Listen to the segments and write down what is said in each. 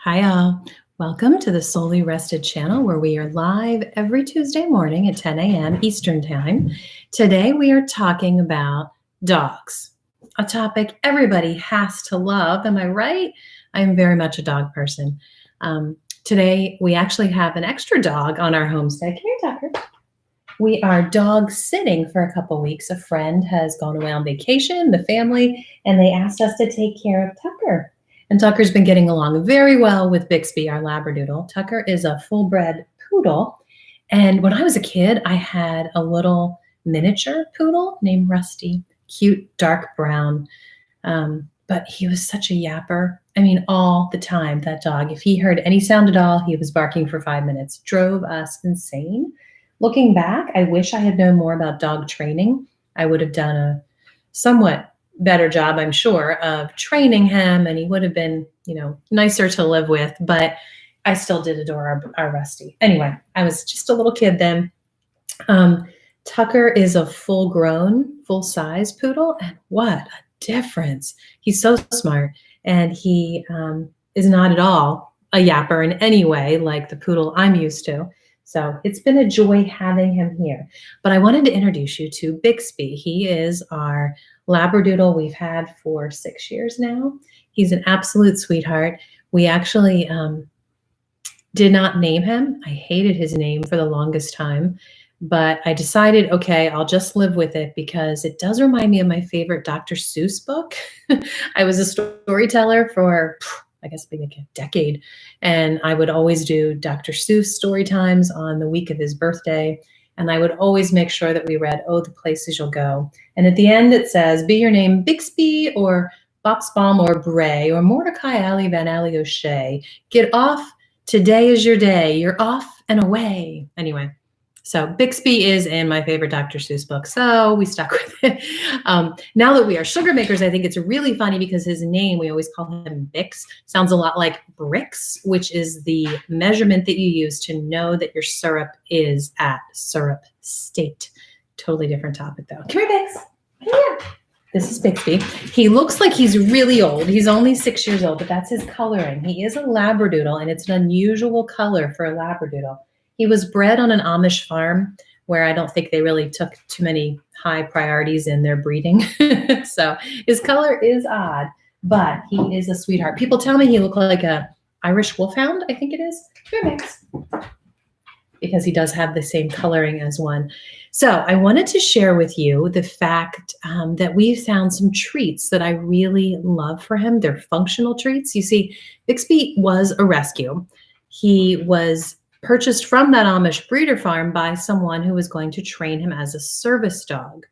Hi, all. Welcome to the Solely Rested channel where we are live every Tuesday morning at 10 a.m. Eastern Time. Today we are talking about dogs, a topic everybody has to love. Am I right? I am very much a dog person. Today we actually have an extra dog on our homestead. Come here, Tucker. We are dog sitting for a couple weeks. A friend has gone away on vacation, the family, and they asked us to take care of Tucker. And Tucker's been getting along very well with Bixby, our Labradoodle. Tucker is a full-bred poodle. And when I was a kid, I had a little miniature poodle named Rusty, cute, dark brown. But he was such a yapper. I mean, all the time, that dog. If he heard any sound at all, he was barking for 5 minutes. Drove us insane. Looking back, I wish I had known more about dog training. I would have done a somewhat better job, I'm sure, of training him, and he would have been, nicer to live with, but I still did adore our Rusty. Anyway, I was just a little kid then. Tucker is a full-grown, full-size poodle, and what a difference. He's so smart, and he is not at all a yapper in any way like the poodle I'm used to. So it's been a joy having him here. But I wanted to introduce you to Bixby. He is our Labradoodle we've had for 6 years now. He's an absolute sweetheart. We actually did not name him. I hated his name for the longest time, but I decided, okay, I'll just live with it because it does remind me of my favorite Dr. Seuss book. I was a storyteller for, I guess, being a decade, and I would always do Dr. Seuss story times on the week of his birthday. And I would always make sure that we read, Oh, the Places You'll Go. And at the end it says, be your name Bixby or Boxbaum or Bray or Mordecai Alley Van Alley O'Shea. Get off. Today is your day. You're off and away. Anyway, so Bixby is in my favorite Dr. Seuss book, so we stuck with it. Now that we are sugar makers, I think it's really funny because his name, we always call him Bix, sounds a lot like bricks, which is the measurement that you use to know that your syrup is at syrup state. Totally different topic, though. Come here, Bix. Come here. This is Bixby. He looks like he's really old. He's only 6 years old, but that's his coloring. He is a Labradoodle, and it's an unusual color for a Labradoodle. He was bred on an Amish farm where I don't think they really took too many high priorities in their breeding. So his color is odd, but he is a sweetheart. People tell me he looks like a Irish wolfhound, I think it is. Here, Max. Because he does have the same coloring as one. So I wanted to share with you the fact that we found some treats that I really love for him. They're functional treats. You see, Bixby was a rescue. He was purchased from that Amish breeder farm by someone who was going to train him as a service dog.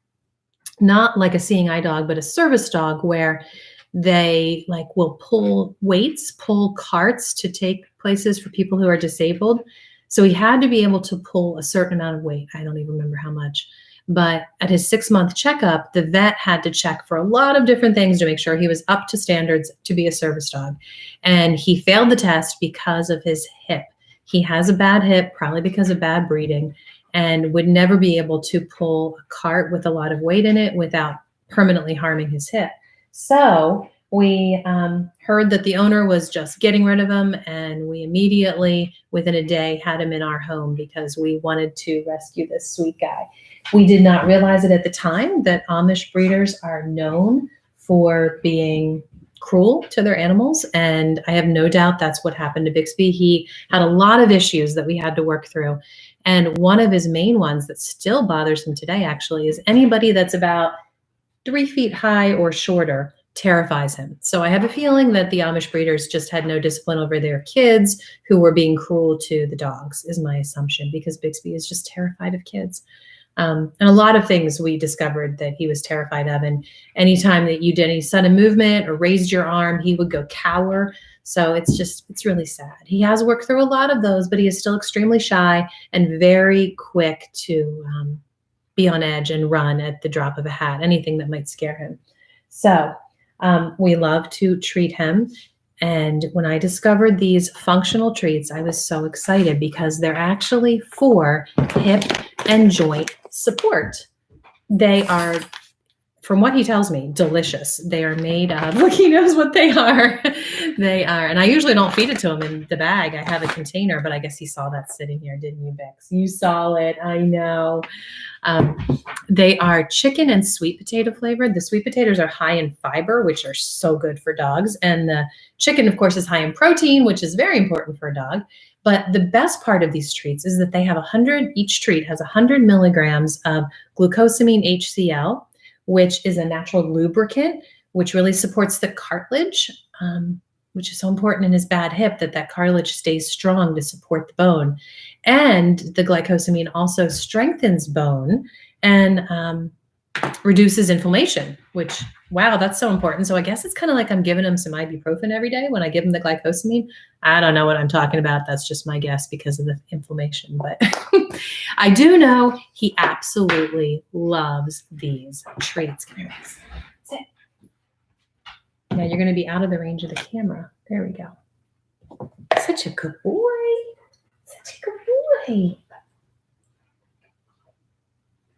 Not like a seeing eye dog, but a service dog where they will pull weights, pull carts to take places for people who are disabled. So he had to be able to pull a certain amount of weight. I don't even remember how much. But at his 6-month checkup, the vet had to check for a lot of different things to make sure he was up to standards to be a service dog. And he failed the test because of his hip. He has a bad hip, probably because of bad breeding, and would never be able to pull a cart with a lot of weight in it without permanently harming his hip. So we heard that the owner was just getting rid of him, and we immediately, within a day, had him in our home because we wanted to rescue this sweet guy. We did not realize it at the time that Amish breeders are known for being cruel to their animals, and I have no doubt that's what happened to Bixby. He had a lot of issues that we had to work through, and one of his main ones that still bothers him today actually is anybody that's about 3 feet high or shorter terrifies him. So I have a feeling that the Amish breeders just had no discipline over their kids who were being cruel to the dogs, is my assumption, because Bixby is just terrified of kids. And a lot of things we discovered that he was terrified of. And anytime that you did any sudden movement or raised your arm, he would go cower. So it's really sad. He has worked through a lot of those, but he is still extremely shy and very quick to be on edge and run at the drop of a hat, anything that might scare him. So we love to treat him. And when I discovered these functional treats, I was so excited because they're actually for hip and joint support. They are from what he tells me, delicious. They are made of, look, he knows what they are. They are, and I usually don't feed it to him in the bag. I have a container, but I guess he saw that sitting here, didn't you, Bex? You saw it, I know. They are chicken and sweet potato flavored. The sweet potatoes are high in fiber, which are so good for dogs. And the chicken, of course, is high in protein, which is very important for a dog. But the best part of these treats is that they have each treat has 100 milligrams of glucosamine HCl, which is a natural lubricant, which really supports the cartilage, which is so important in his bad hip, that cartilage stays strong to support the bone. And the glycosamine also strengthens bone and reduces inflammation, which, wow, that's so important. So I guess it's kind of like I'm giving him some ibuprofen every day when I give him the glycosamine. I don't know what I'm talking about. That's just my guess because of the inflammation. But I do know he absolutely loves these treats. Come here, Max. Sit. Now you're going to be out of the range of the camera. There we go. Such a good boy. Such a good boy.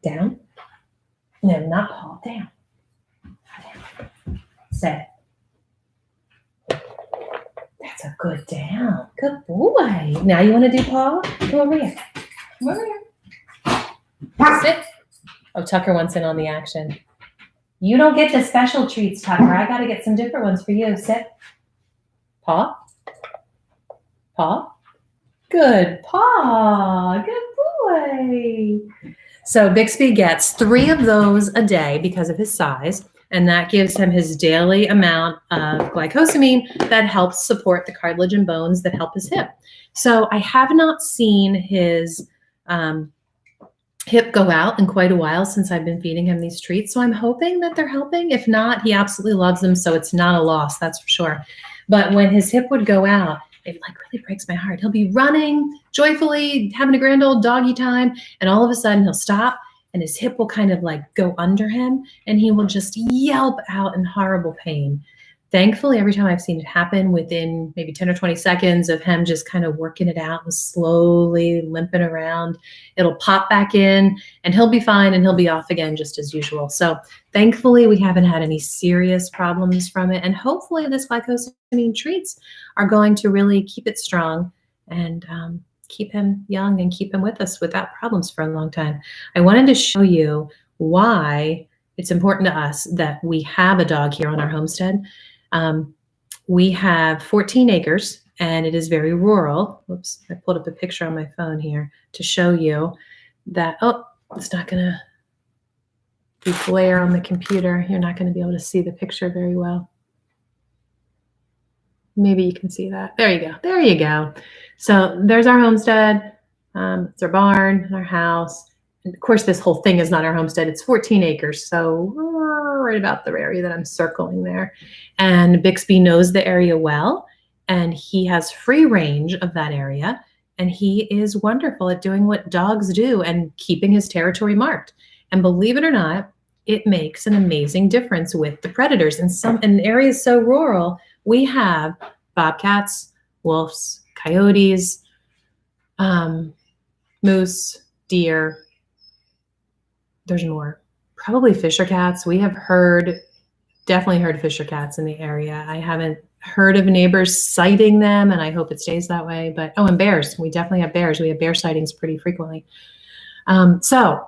Down. No, not Paul. Down. Down. Sit. That's a good down. Good boy. Now you want to do Paul? Come over here. Come over here. Sit. Oh, Tucker wants in on the action. You don't get the special treats, Tucker. I got to get some different ones for you. Sit. Paw. Paw. Good paw. Good boy. So Bixby gets 3 of those a day because of his size, and that gives him his daily amount of glycosamine that helps support the cartilage and bones that help his hip. So I have not seen his hip go out in quite a while since I've been feeding him these treats. So I'm hoping that they're helping. If not, he absolutely loves them, so it's not a loss, that's for sure. But when his hip would go out, it like really breaks my heart. He'll be running joyfully, having a grand old doggy time, and all of a sudden he'll stop and his hip will kind of like go under him and he will just yelp out in horrible pain. Thankfully, every time I've seen it happen within maybe 10 or 20 seconds of him just kind of working it out and slowly limping around, it'll pop back in and he'll be fine and he'll be off again just as usual. So thankfully, we haven't had any serious problems from it. And hopefully this glycosamine treats are going to really keep it strong and keep him young and keep him with us without problems for a long time. I wanted to show you why it's important to us that we have a dog here on our homestead. We have 14 acres and it is very rural. Whoops, I pulled up a picture on my phone here to show you that, oh, it's not gonna be glare on the computer. You're not gonna be able to see the picture very well. Maybe you can see that. There you go, there you go. So there's our homestead, it's our barn, and our house. And of course, this whole thing is not our homestead. It's 14 acres, so right about the area that I'm circling there. And Bixby knows the area well, and he has free range of that area, and he is wonderful at doing what dogs do and keeping his territory marked. And believe it or not, it makes an amazing difference with the predators. In areas so rural, we have bobcats, wolves, coyotes, moose, deer. There's more. Probably fisher cats. We have definitely heard fisher cats in the area. I haven't heard of neighbors sighting them, and I hope it stays that way. But, oh, and bears. We definitely have bears. We have bear sightings pretty frequently. So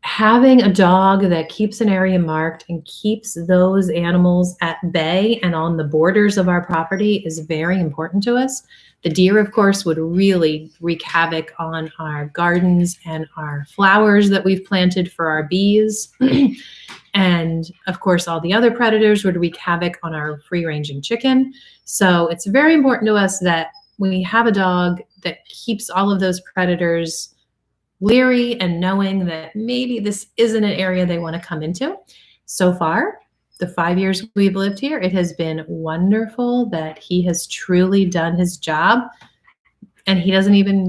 having a dog that keeps an area marked and keeps those animals at bay and on the borders of our property is very important to us. The deer, of course, would really wreak havoc on our gardens and our flowers that we've planted for our bees. And of course, all the other predators would wreak havoc on our free-ranging chicken. So it's very important to us that we have a dog that keeps all of those predators leery and knowing that maybe this isn't an area they want to come into. So far, the 5 years we've lived here, it has been wonderful that he has truly done his job, and he doesn't even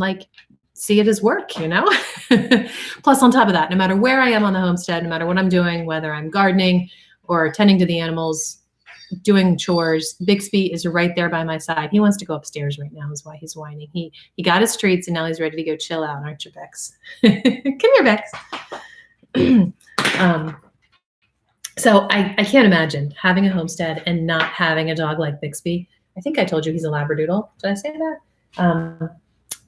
see it as work, you know? Plus, on top of that, no matter where I am on the homestead, no matter what I'm doing, whether I'm gardening or tending to the animals, doing chores, Bixby is right there by my side. He wants to go upstairs right now is why he's whining. He got his treats and now he's ready to go chill out, aren't you, Bex? Come here, Bex. So I can't imagine having a homestead and not having a dog like Bixby. I think I told you he's a Labradoodle. Did I say that?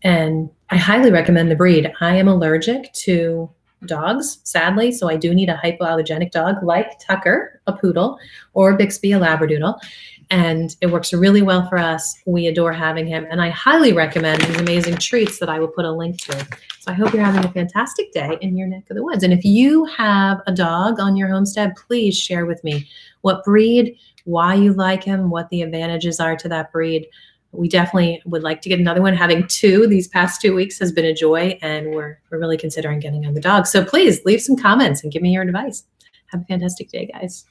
And I highly recommend the breed. I am allergic to dogs, sadly, so I do need a hypoallergenic dog like Tucker, a poodle, or Bixby, a Labradoodle. And it works really well for us. We adore having him. And I highly recommend these amazing treats that I will put a link to. So I hope you're having a fantastic day in your neck of the woods. And if you have a dog on your homestead, please share with me what breed, why you like him, what the advantages are to that breed. We definitely would like to get another one. Having two these past 2 weeks has been a joy, and we're really considering getting another dog. So please leave some comments and give me your advice. Have a fantastic day, guys.